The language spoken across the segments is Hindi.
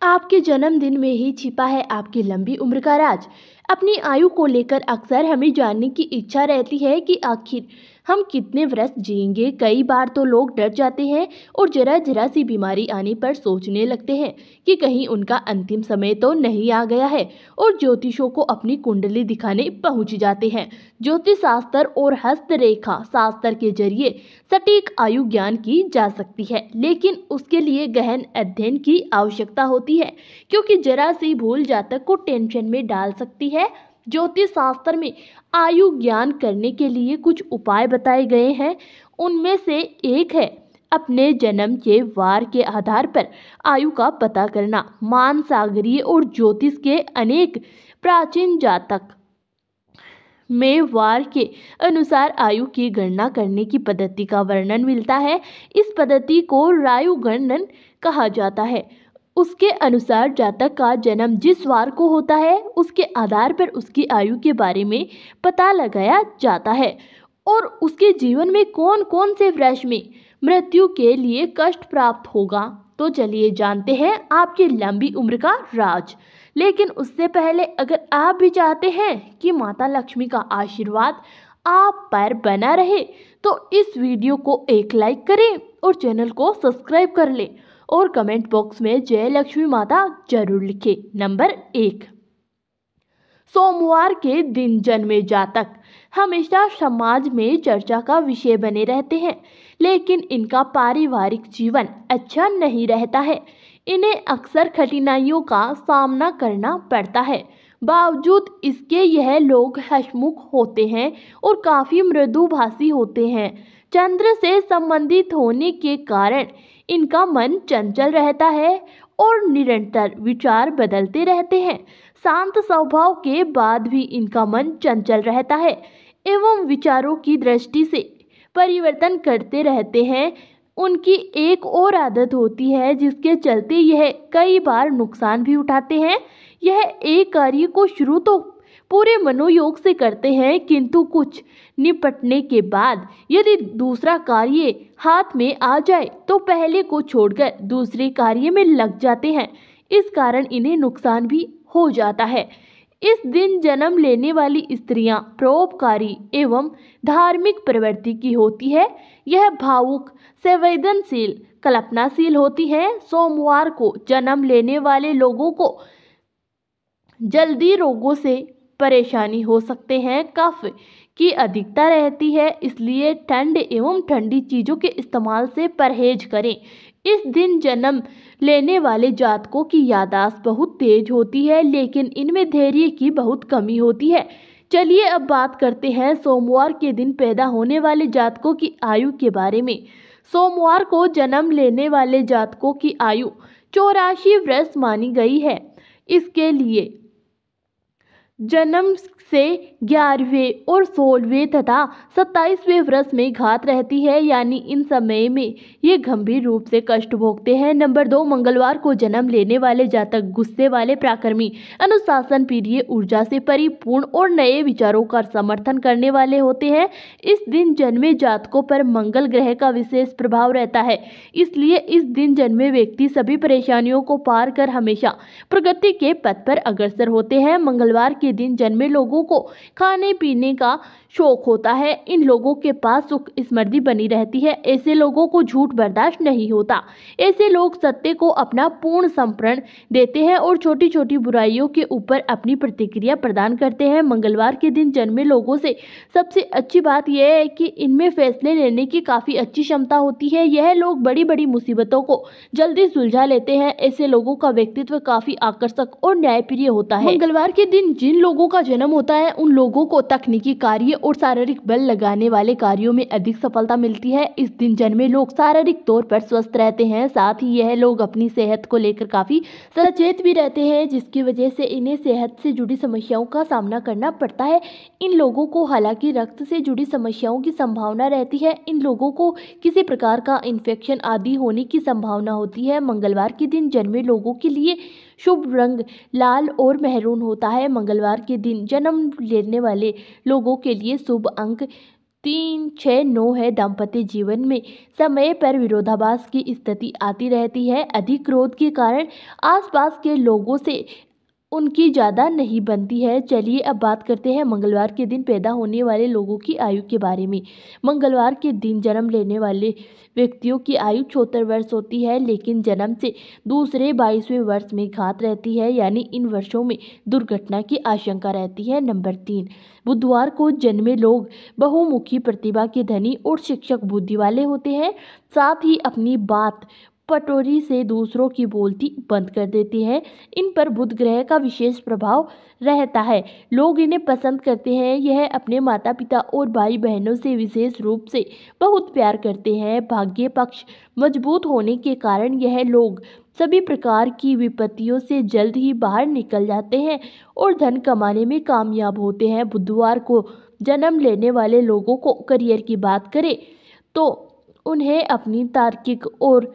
आपके जन्मदिन में ही छिपा है आपकी लंबी उम्र का राज। अपनी आयु को लेकर अक्सर हमें जानने की इच्छा रहती है कि आखिर हम कितने वर्ष जिएंगे। कई बार तो लोग डर जाते हैं और जरा जरा सी बीमारी आने पर सोचने लगते हैं कि कहीं उनका अंतिम समय तो नहीं आ गया है और ज्योतिषों को अपनी कुंडली दिखाने पहुंच जाते हैं। ज्योतिष शास्त्र और हस्तरेखा शास्त्र के जरिए सटीक आयु ज्ञान की जा सकती है, लेकिन उसके लिए गहन अध्ययन की आवश्यकता होती है, क्योंकि जरा सी भूल जातक को टेंशन में डाल सकती है। ज्योतिष शास्त्र में आयु ज्ञान करने के लिए कुछ उपाय बताए गए हैं। उनमें से एक है अपने जन्म के वार के आधार पर आयु का पता करना। मानसागरीय और ज्योतिष के अनेक प्राचीन जातक में वार के अनुसार आयु की गणना करने की पद्धति का वर्णन मिलता है। इस पद्धति को रायु गणन कहा जाता है। उसके अनुसार जातक का जन्म जिस वार को होता है उसके आधार पर उसकी आयु के बारे में पता लगाया जाता है और उसके जीवन में कौन कौन से वर्ष में मृत्यु के लिए कष्ट प्राप्त होगा। तो चलिए जानते हैं आपकी लंबी उम्र का राज। लेकिन उससे पहले अगर आप भी चाहते हैं कि माता लक्ष्मी का आशीर्वाद आप पर बना रहे तो इस वीडियो को एक लाइक करें और चैनल को सब्सक्राइब कर लें और कमेंट बॉक्स में जय लक्ष्मी माता जरूर लिखें। नंबर 1, सोमवार के दिन जन्मे जातक हमेशा समाज में चर्चा का विषय बने रहते हैं, लेकिन इनका पारिवारिक जीवन अच्छा नहीं रहता है। इन्हें अक्सर कठिनाइयों का सामना करना पड़ता है। बावजूद इसके यह लोग हंसमुख होते हैं और काफ़ी मृदुभाषी होते हैं। चंद्र से संबंधित होने के कारण इनका मन चंचल रहता है और निरंतर विचार बदलते रहते हैं। शांत स्वभाव के बाद भी इनका मन चंचल रहता है एवं विचारों की दृष्टि से परिवर्तन करते रहते हैं। उनकी एक और आदत होती है जिसके चलते यह कई बार नुकसान भी उठाते हैं। यह एक कार्य को शुरू तो पूरे मनोयोग से करते हैं, किंतु कुछ निपटने के बाद यदि दूसरा कार्य हाथ में आ जाए तो पहले को छोड़कर दूसरे कार्य में लग जाते हैं। इस कारण इन्हें नुकसान भी हो जाता है। इस दिन जन्म लेने वाली स्त्रियां परोपकारी एवं धार्मिक प्रवृत्ति की होती है। यह भावुक, संवेदनशील, कल्पनाशील होती है। सोमवार को जन्म लेने वाले लोगों को जल्दी रोगों से परेशानी हो सकते हैं। कफ की अधिकता रहती है, इसलिए ठंड एवं ठंडी चीज़ों के इस्तेमाल से परहेज करें। इस दिन जन्म लेने वाले जातकों की याददाश्त बहुत तेज होती है, लेकिन इनमें धैर्य की बहुत कमी होती है। चलिए अब बात करते हैं सोमवार के दिन पैदा होने वाले जातकों की आयु के बारे में। सोमवार को जन्म लेने वाले जातकों की आयु 84 वर्ष मानी गई है। इसके लिए जन्म से 11वें और 16वें तथा 27वें वर्ष में घात रहती है, यानी इन समय में ये गंभीर रूप से कष्ट भोगते हैं। नंबर 2, मंगलवार को जन्म लेने वाले जातक गुस्से वाले, पराक्रमी, अनुशासन प्रिय, ऊर्जा से परिपूर्ण और नए विचारों का समर्थन करने वाले होते हैं। इस दिन जन्मे जातकों पर मंगल ग्रह का विशेष प्रभाव रहता है, इसलिए इस दिन जन्मे व्यक्ति सभी परेशानियों को पार कर हमेशा प्रगति के पथ पर अग्रसर होते हैं। मंगलवार के दिन जन्मे लोगों को खाने पीने का शौक होता है। इन लोगों के पास सुख समृद्धि बनी रहती है। ऐसे लोगों को झूठ बर्दाश्त नहीं होता। ऐसे लोग सत्य को अपना पूर्ण समर्पण देते हैं और छोटी छोटी बुराइयों के ऊपर अपनी प्रतिक्रिया प्रदान करते हैं। मंगलवार के दिन जन्मे लोगों से सबसे अच्छी बात यह है कि इनमें फैसले लेने की काफ़ी अच्छी क्षमता होती है। यह लोग बड़ी बड़ी मुसीबतों को जल्दी सुलझा लेते हैं। ऐसे लोगों का व्यक्तित्व काफ़ी आकर्षक और न्यायप्रिय होता है। मंगलवार के दिन जिन लोगों का जन्म होता है उन लोगों को तकनीकी कार्य और शारीरिक बल लगाने वाले कार्यों में अधिक सफलता मिलती है। इस दिन जन्मे लोग शारीरिक तौर पर स्वस्थ रहते हैं, साथ ही यह लोग अपनी सेहत को लेकर काफ़ी सचेत भी रहते हैं, जिसकी वजह से इन्हें सेहत से जुड़ी समस्याओं का सामना करना पड़ता है। इन लोगों को हालांकि रक्त से जुड़ी समस्याओं की संभावना रहती है। इन लोगों को किसी प्रकार का इन्फेक्शन आदि होने की संभावना होती है। मंगलवार के दिन जन्मे लोगों के लिए शुभ रंग लाल और मेहरून होता है। मंगलवार के दिन जन्म लेने वाले लोगों के लिए शुभ अंक 3, 6, 9 है। दाम्पत्य जीवन में समय पर विरोधाभास की स्थिति आती रहती है। अधिक क्रोध के कारण आसपास के लोगों से उनकी ज़्यादा नहीं बनती है। चलिए अब बात करते हैं मंगलवार के दिन पैदा होने वाले लोगों की आयु के बारे में। मंगलवार के दिन जन्म लेने वाले व्यक्तियों की आयु 74 वर्ष होती है, लेकिन जन्म से दूसरे 22वें वर्ष में घात रहती है, यानी इन वर्षों में दुर्घटना की आशंका रहती है। नंबर 3, बुधवार को जन्मे लोग बहुमुखी प्रतिभा के धनी और शिक्षक बुद्धि वाले होते हैं। साथ ही अपनी बात पटोरी से दूसरों की बोलती बंद कर देते हैं। इन पर बुध ग्रह का विशेष प्रभाव रहता है। लोग इन्हें पसंद करते हैं। यह अपने माता पिता और भाई बहनों से विशेष रूप से बहुत प्यार करते हैं। भाग्य पक्ष मजबूत होने के कारण यह लोग सभी प्रकार की विपत्तियों से जल्द ही बाहर निकल जाते हैं और धन कमाने में कामयाब होते हैं। बुधवार को जन्म लेने वाले लोगों को करियर की बात करें तो उन्हें अपनी तार्किक और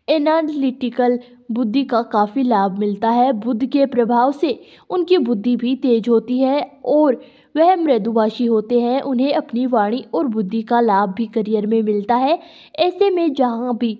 एनालिटिकल बुद्धि का काफ़ी लाभ मिलता है। बुध के प्रभाव से उनकी बुद्धि भी तेज होती है और वह मृदुभाषी होते हैं। उन्हें अपनी वाणी और बुद्धि का लाभ भी करियर में मिलता है। ऐसे में जहाँ भी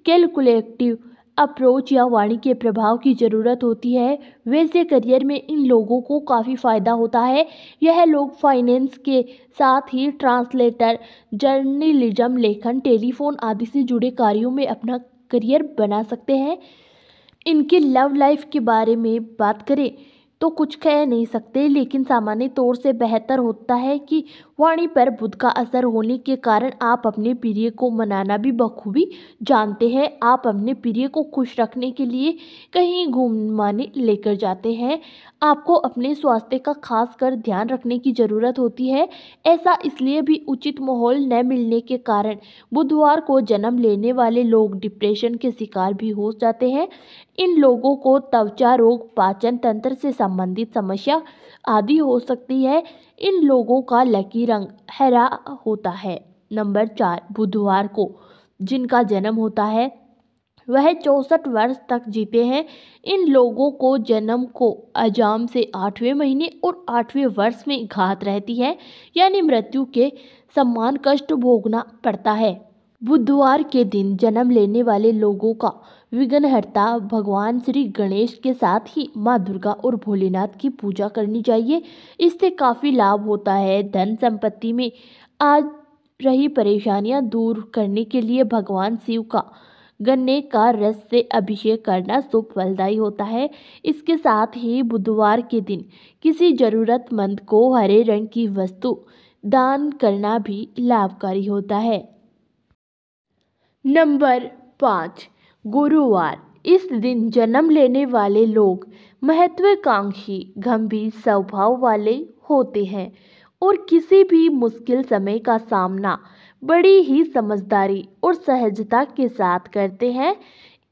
कैलकुलेटिव अप्रोच या वाणी के प्रभाव की ज़रूरत होती है, वैसे करियर में इन लोगों को काफ़ी फ़ायदा होता है। यह लोग फाइनेंस के साथ ही ट्रांसलेटर, जर्नलिज्म, लेखन, टेलीफोन आदि से जुड़े कार्यों में अपना करियर बना सकते हैं। इनकी लव लाइफ के बारे में बात करें तो कुछ कह नहीं सकते, लेकिन सामान्य तौर से बेहतर होता है कि वाणी पर बुध का असर होने के कारण आप अपने प्रिय को मनाना भी बखूबी जानते हैं। आप अपने प्रिय को खुश रखने के लिए कहीं घूमने लेकर जाते हैं। आपको अपने स्वास्थ्य का खास कर ध्यान रखने की ज़रूरत होती है। ऐसा इसलिए भी उचित माहौल न मिलने के कारण बुधवार को जन्म लेने वाले लोग डिप्रेशन के शिकार भी हो जाते हैं। इन लोगों को त्वचा रोग, पाचन तंत्र से संबंधित समस्या आदि हो सकती है। इन लोगों का लकी रंग हरा होता है। नंबर 4, बुधवार को जिनका जन्म होता है वह 64 वर्ष तक जीते हैं। इन लोगों को जन्म को अजाम से 8वें महीने और 8वें वर्ष में घात रहती है, यानी मृत्यु के समान कष्ट भोगना पड़ता है। बुधवार के दिन जन्म लेने वाले लोगों का विघ्नहर्ता भगवान श्री गणेश के साथ ही माँ दुर्गा और भोलेनाथ की पूजा करनी चाहिए। इससे काफ़ी लाभ होता है। धन संपत्ति में आज रही परेशानियां दूर करने के लिए भगवान शिव का गन्ने का रस से अभिषेक करना शुभ फलदायी होता है। इसके साथ ही बुधवार के दिन किसी ज़रूरतमंद को हरे रंग की वस्तु दान करना भी लाभकारी होता है। नंबर 5, गुरुवार। इस दिन जन्म लेने वाले लोग महत्वाकांक्षी, गंभीर स्वभाव वाले होते हैं और किसी भी मुश्किल समय का सामना बड़ी ही समझदारी और सहजता के साथ करते हैं।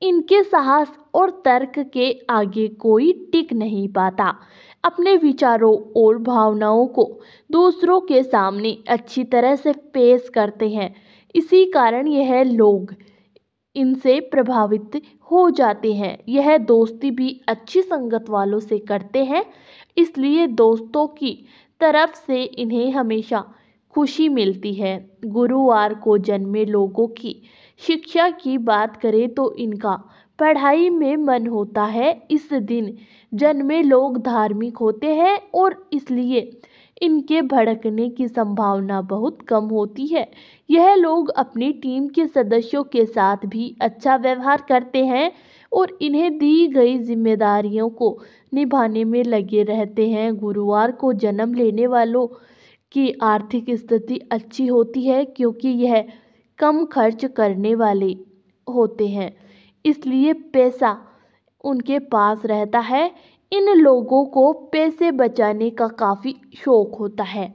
इनके साहस और तर्क के आगे कोई टिक नहीं पाता। अपने विचारों और भावनाओं को दूसरों के सामने अच्छी तरह से पेश करते हैं। इसी कारण यह लोग इनसे प्रभावित हो जाते हैं। यह दोस्ती भी अच्छी संगत वालों से करते हैं, इसलिए दोस्तों की तरफ से इन्हें हमेशा खुशी मिलती है। गुरुवार को जन्मे लोगों की शिक्षा की बात करें तो इनका पढ़ाई में मन होता है। इस दिन जन्मे लोग धार्मिक होते हैं और इसलिए इनके भड़कने की संभावना बहुत कम होती है। यह लोग अपनी टीम के सदस्यों के साथ भी अच्छा व्यवहार करते हैं और इन्हें दी गई जिम्मेदारियों को निभाने में लगे रहते हैं। गुरुवार को जन्म लेने वालों की आर्थिक स्थिति अच्छी होती है क्योंकि यह कम खर्च करने वाले होते हैं, इसलिए पैसा उनके पास रहता है। इन लोगों को पैसे बचाने का काफ़ी शौक होता है।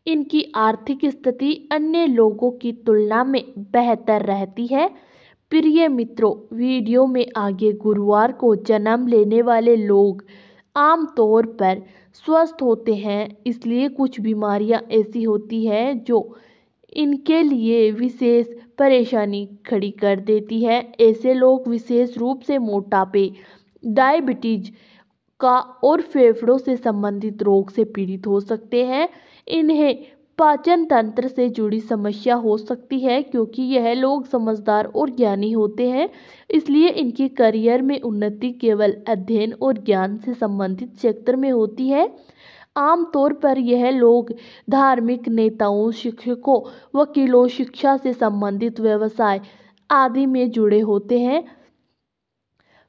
इनकी आर्थिक स्थिति अन्य लोगों की तुलना में बेहतर रहती है। प्रिय मित्रों, वीडियो में आगे गुरुवार को जन्म लेने वाले लोग आमतौर पर स्वस्थ होते हैं, इसलिए कुछ बीमारियां ऐसी होती हैं जो इनके लिए विशेष परेशानी खड़ी कर देती है। ऐसे लोग विशेष रूप से मोटापे, डायबिटीज का और फेफड़ों से संबंधित रोग से पीड़ित हो सकते हैं। इन्हें पाचन तंत्र से जुड़ी समस्या हो सकती है, क्योंकि यह लोग समझदार और ज्ञानी होते हैं, इसलिए इनके करियर में उन्नति केवल अध्ययन और ज्ञान से संबंधित क्षेत्र में होती है। आमतौर पर यह लोग धार्मिक नेताओं, शिक्षकों, वकीलों, शिक्षा से संबंधित व्यवसाय आदि में जुड़े होते हैं।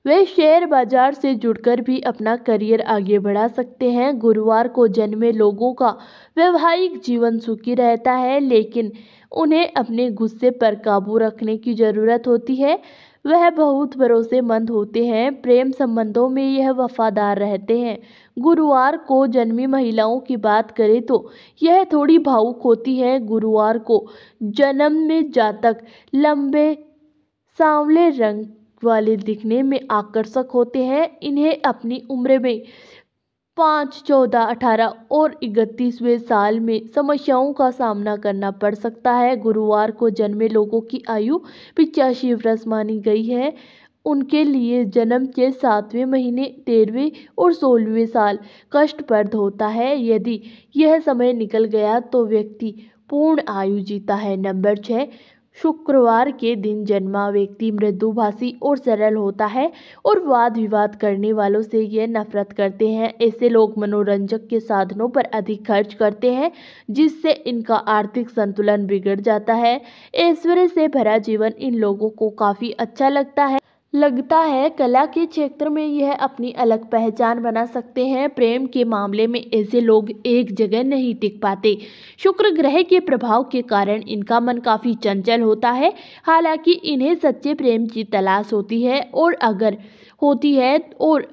वे शेयर बाजार से जुड़कर भी अपना करियर आगे बढ़ा सकते हैं। गुरुवार को जन्मे लोगों का वैवाहिक जीवन सुखी रहता है, लेकिन उन्हें अपने गुस्से पर काबू रखने की ज़रूरत होती है। वह बहुत भरोसेमंद होते हैं, प्रेम संबंधों में यह वफादार रहते हैं। गुरुवार को जन्मी महिलाओं की बात करें तो यह थोड़ी भावुक होती है। गुरुवार को जन्म में जातक लंबे सांवले रंग वाले दिखने में आकर्षक होते हैं। इन्हें अपनी उम्र में 5, 14, 18 और 31वें साल में समस्याओं का सामना करना पड़ सकता है। गुरुवार को जन्मे लोगों की आयु 85 वर्ष मानी गई है। उनके लिए जन्म के 7वें महीने, 13वें और 16वें साल कष्टप्रद होता है। यदि यह समय निकल गया तो व्यक्ति पूर्ण आयु जीता है। नंबर 6, शुक्रवार के दिन जन्मा व्यक्ति मृदुभाषी और सरल होता है और वाद विवाद करने वालों से ये नफरत करते हैं। ऐसे लोग मनोरंजक के साधनों पर अधिक खर्च करते हैं, जिससे इनका आर्थिक संतुलन बिगड़ जाता है। ऐश्वर्य से भरा जीवन इन लोगों को काफ़ी अच्छा लगता है। कला के क्षेत्र में यह अपनी अलग पहचान बना सकते हैं। प्रेम के मामले में ऐसे लोग एक जगह नहीं टिक पाते। शुक्र ग्रह के प्रभाव के कारण इनका मन काफ़ी चंचल होता है। हालांकि इन्हें सच्चे प्रेम की तलाश होती है और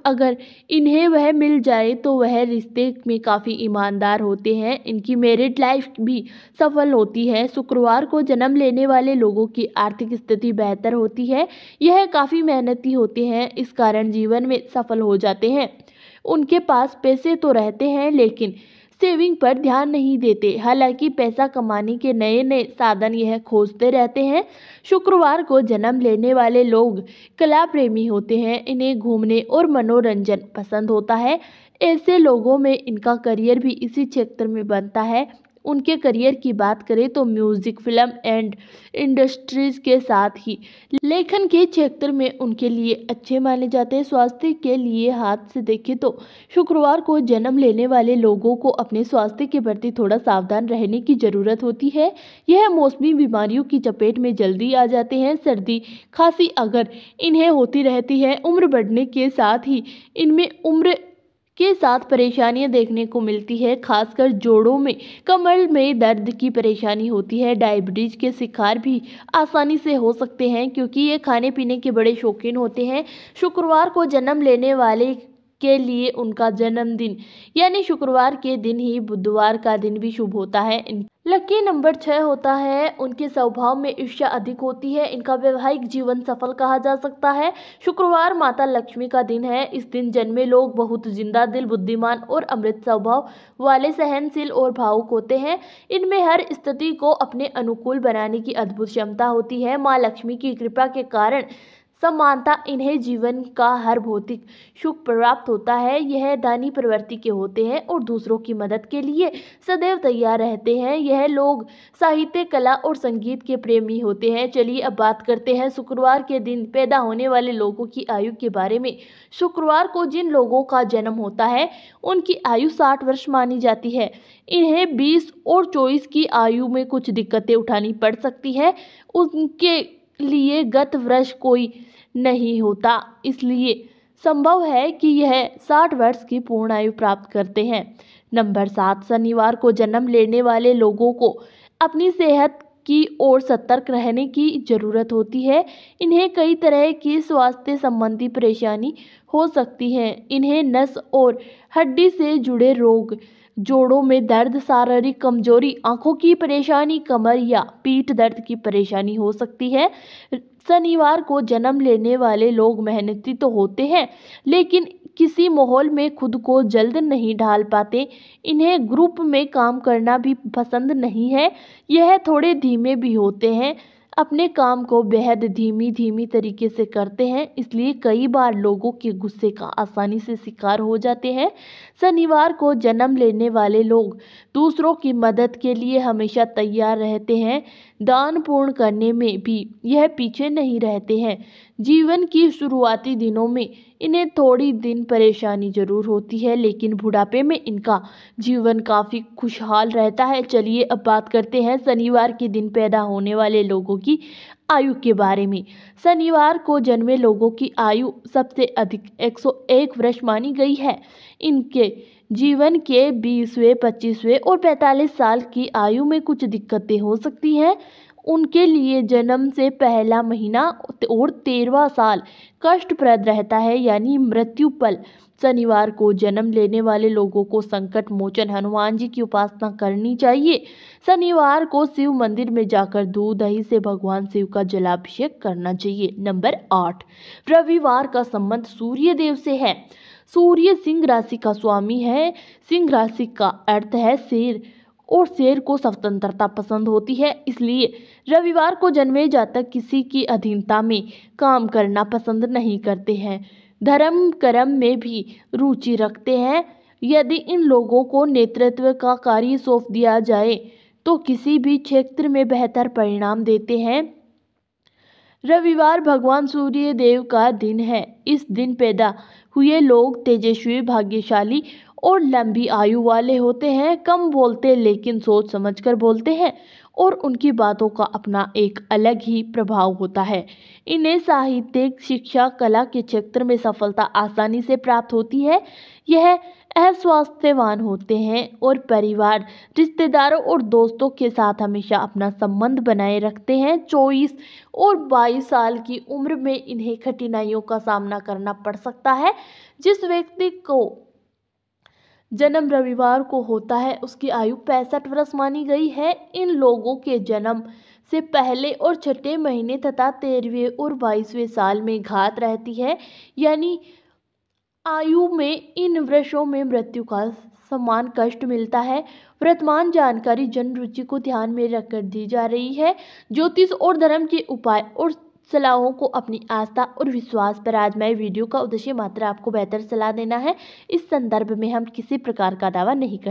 अगर इन्हें वह मिल जाए तो वह रिश्ते में काफ़ी ईमानदार होते हैं। इनकी मैरिड लाइफ भी सफल होती है। शुक्रवार को जन्म लेने वाले लोगों की आर्थिक स्थिति बेहतर होती है। यह काफ़ी मेहनती होते हैं, इस कारण जीवन में सफल हो जाते हैं। उनके पास पैसे तो रहते हैं, लेकिन सेविंग पर ध्यान नहीं देते। हालांकि पैसा कमाने के नए नए साधन यह खोजते रहते हैं। शुक्रवार को जन्म लेने वाले लोग कला प्रेमी होते हैं। इन्हें घूमने और मनोरंजन पसंद होता है। ऐसे लोगों में इनका करियर भी इसी क्षेत्र में बनता है। उनके करियर की बात करें तो म्यूजिक, फिल्म एंड इंडस्ट्रीज के साथ ही लेखन के क्षेत्र में उनके लिए अच्छे माने जाते हैं। स्वास्थ्य के लिए हाथ से देखें तो शुक्रवार को जन्म लेने वाले लोगों को अपने स्वास्थ्य के प्रति थोड़ा सावधान रहने की ज़रूरत होती है। यह मौसमी बीमारियों की चपेट में जल्दी आ जाते हैं। सर्दी, खांसी अगर इन्हें होती रहती है। उम्र बढ़ने के साथ ही इनमें उम्र के साथ परेशानियां देखने को मिलती है। खासकर जोड़ों में, कमर में दर्द की परेशानी होती है। डायबिटीज के शिकार भी आसानी से हो सकते हैं, क्योंकि ये खाने पीने के बड़े शौकीन होते हैं। शुक्रवार को जन्म लेने वाले के लिए उनका जन्मदिन यानी शुक्रवार के दिन ही बुधवार का दिन भी शुभ होता है। लकी नंबर 6 होता है। उनके स्वभाव में ईर्ष्या अधिक होती है। इनका वैवाहिक जीवन सफल कहा जा सकता है। शुक्रवार माता लक्ष्मी का दिन है। इस दिन जन्मे लोग बहुत जिंदा दिल, बुद्धिमान और अमृत स्वभाव वाले, सहनशील और भावुक होते हैं। इनमें हर स्थिति को अपने अनुकूल बनाने की अद्भुत क्षमता होती है। माँ लक्ष्मी की कृपा के कारण समानता इन्हें जीवन का हर भौतिक सुख प्राप्त होता है। यह दानी प्रवृत्ति के होते हैं और दूसरों की मदद के लिए सदैव तैयार रहते हैं। यह लोग साहित्य, कला और संगीत के प्रेमी होते हैं। चलिए अब बात करते हैं शुक्रवार के दिन पैदा होने वाले लोगों की आयु के बारे में। शुक्रवार को जिन लोगों का जन्म होता है उनकी आयु 60 वर्ष मानी जाती है। इन्हें 20 और 24 की आयु में कुछ दिक्कतें उठानी पड़ सकती है। उनके लिए गत वर्ष कोई नहीं होता, इसलिए संभव है कि यह 60 वर्ष की पूर्ण आयु प्राप्त करते हैं। नंबर 7, शनिवार को जन्म लेने वाले लोगों को अपनी सेहत की ओर सतर्क रहने की ज़रूरत होती है। इन्हें कई तरह की स्वास्थ्य संबंधी परेशानी हो सकती है। इन्हें नस और हड्डी से जुड़े रोग, जोड़ों में दर्द, शारीरिक कमजोरी, आंखों की परेशानी, कमर या पीठ दर्द की परेशानी हो सकती है। शनिवार को जन्म लेने वाले लोग मेहनती तो होते हैं, लेकिन किसी माहौल में खुद को जल्द नहीं ढाल पाते। इन्हें ग्रुप में काम करना भी पसंद नहीं है। यह थोड़े धीमे भी होते हैं। अपने काम को बेहद धीमी धीमी तरीके से करते हैं, इसलिए कई बार लोगों के गुस्से का आसानी से शिकार हो जाते हैं। शनिवार को जन्म लेने वाले लोग दूसरों की मदद के लिए हमेशा तैयार रहते हैं, दान पुण्य करने में भी यह पीछे नहीं रहते हैं। जीवन की शुरुआती दिनों में इन्हें थोड़ी दिन परेशानी जरूर होती है, लेकिन बुढ़ापे में इनका जीवन काफ़ी खुशहाल रहता है। चलिए अब बात करते हैं शनिवार के दिन पैदा होने वाले लोगों की आयु के बारे में। शनिवार को जन्मे लोगों की आयु सबसे अधिक 101 वर्ष मानी गई है। इनके जीवन के 20वें, 25वें और 45 साल की आयु में कुछ दिक्कतें हो सकती हैं। उनके लिए जन्म से पहला महीना और 13वां साल कष्टप्रद रहता है, यानी मृत्यु पल। शनिवार को जन्म लेने वाले लोगों को संकट मोचन हनुमान जी की उपासना करनी चाहिए। शनिवार को शिव मंदिर में जाकर दूध दही से भगवान शिव का जलाभिषेक करना चाहिए। नंबर 8, रविवार का संबंध सूर्य देव से है। सूर्य सिंह राशि का स्वामी है। सिंह राशि का अर्थ है शेर, और शेर को स्वतंत्रता पसंद होती है, इसलिए रविवार को जन्मे जातक किसी की अधीनता में काम करना पसंद नहीं करते हैं। धर्म कर्म में भी रुचि रखते हैं। यदि इन लोगों को नेतृत्व का कार्य सौंप दिया जाए तो किसी भी क्षेत्र में बेहतर परिणाम देते हैं। रविवार भगवान सूर्य देव का दिन है। इस दिन पैदा हुए लोग तेजस्वी, भाग्यशाली और लंबी आयु वाले होते हैं। कम बोलते लेकिन सोच समझकर बोलते हैं और उनकी बातों का अपना एक अलग ही प्रभाव होता है। इन्हें साहित्य, शिक्षा, कला के क्षेत्र में सफलता आसानी से प्राप्त होती है। यह अस्वास्थ्यवान होते हैं और परिवार, रिश्तेदारों और दोस्तों के साथ हमेशा अपना संबंध बनाए रखते हैं। 24 और 22 साल की उम्र में इन्हें कठिनाइयों का सामना करना पड़ सकता है। जिस व्यक्ति को जन्म रविवार को होता है उसकी आयु 65 वर्ष मानी गई है। इन लोगों के जन्म से पहले और छठे महीने तथा 13वें और 22वें साल में घात रहती है, यानी आयु में इन वर्षों में मृत्यु का समान कष्ट मिलता है। वर्तमान जानकारी जन रुचि को ध्यान में रखकर दी जा रही है। ज्योतिष और धर्म के उपाय और सलाहों को अपनी आस्था और विश्वास पर आजमाएं। वीडियो का उद्देश्य मात्र आपको बेहतर सलाह देना है। इस संदर्भ में हम किसी प्रकार का दावा नहीं करते।